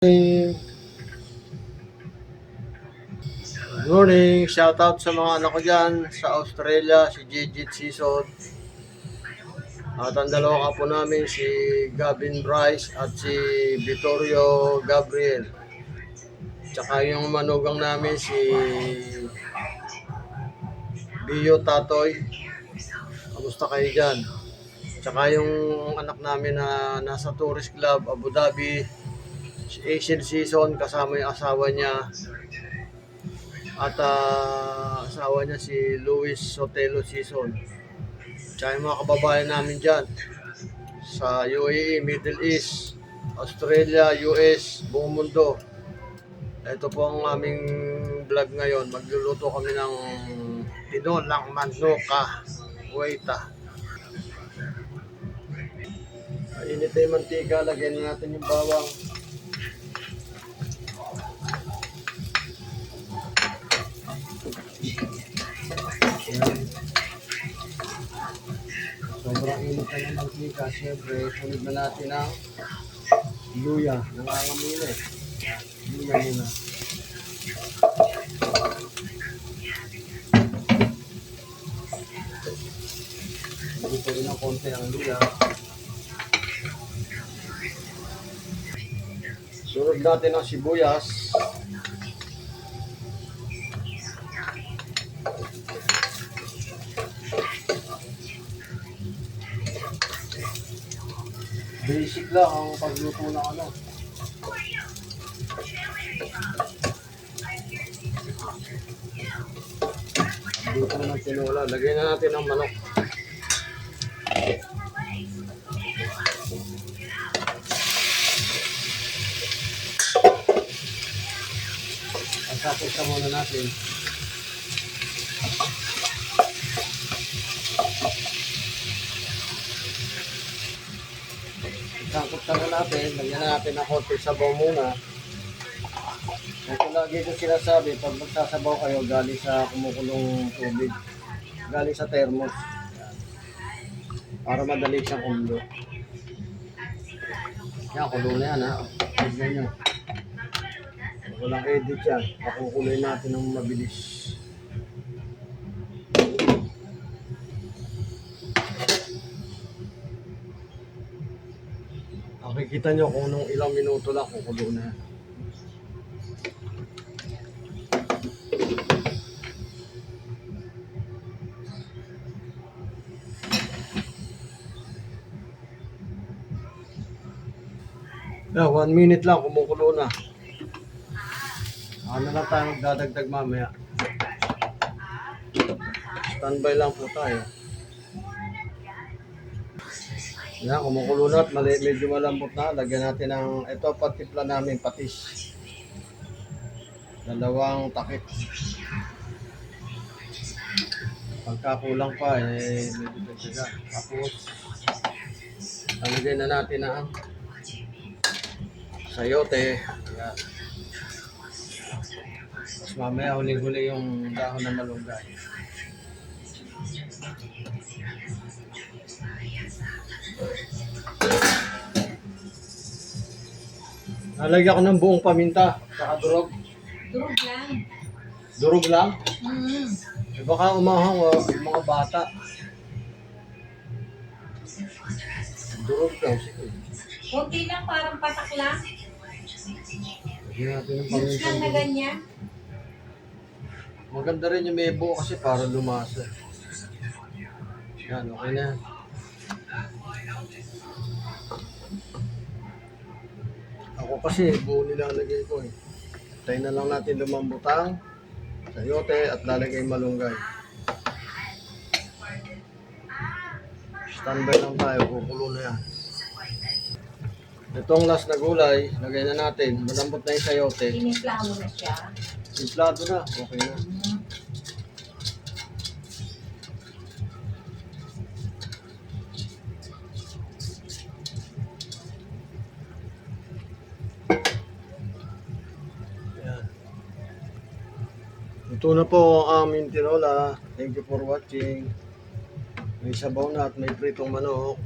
Good morning, shout out sa mga anak ko dyan sa Australia, si Gigit Season. At ang dalawa kapo namin, si Gavin Bryce at si Vittorio Gabriel. Tsaka yung manugang namin, si Bio Tatoy. Kamusta kayo dyan? Tsaka yung anak namin na nasa Tourist Club, Abu Dhabi, si Asian Season, kasama yung asawa niya. At asawa niya si Luis Sotelo Season. Tsaka yung mga kababayan namin dyan sa UAE, Middle East, Australia, US, buong mundo. Ito po ang aming vlog ngayon. Magluluto kami ng tinolang manok huweta. Mainit na yung mantika, lagyan na natin yung bawang. Sobrang init na ng mantika. Siyempre, sunod na natin ang luya. Nangangamina eh. Luya muna. Dito rin ang konti ang luya. Sunod natin ang sibuyas. Basic lang ang pagluto ng ano. Luto ng tinola. Lagyan na natin ang manok. Pagkapos ka muna natin. Pagkapos ka muna natin, lagyan natin ang konti sabaw muna. Ito lagi ko sinasabi, pag magsasabaw kayo galing sa kumukulong tubig, galing sa thermos. Para madali siyang kumulo. Yan, kulo na yan ha. Tignan nyo. Walang edit yan. Pakukuloy natin ng mabilis. Makikita nyo kung nung ilang minuto lang kukulo na yan. Yeah, 1 minute lang, kumukulo na. Ano lang tayo magdadagdag mamaya. Standby lang po tayo. Yan, kumukulo na at medyo malambot na. Lagyan natin ng, ito patimpla namin, patis. 2 takip. Pagkakulang pa, medyo dagdagan. Tapos, lalagyan na natin ang sayote. Ayan. Tapos mamaya huling-huli yung dahon ng malunggay. Nalagyan ko ng buong paminta, saka durog. Durog lang. Durog lang? Mm. Baka umahang yung mga bata. Durog lang, sige. Kunti lang, parang patak lang. Lagyan natin ng Mix paminta. lang na ganyan. Maganda rin yung mebo kasi para lumasa. Yan, okay na. Ako kasi buo nila ang lagay ko eh. Tayo na lang natin lumambutang, sayote at lalagay malunggay. Standby lang tayo, kukulo na yan. Itong last na gulay, lagay na natin. Malambot na yung sayote. Tinimpla mo na siya. Timplado na, okay na. Yan. Ito na po ang aming tinola. Thank you for watching. May sabaw na at may pritong manok.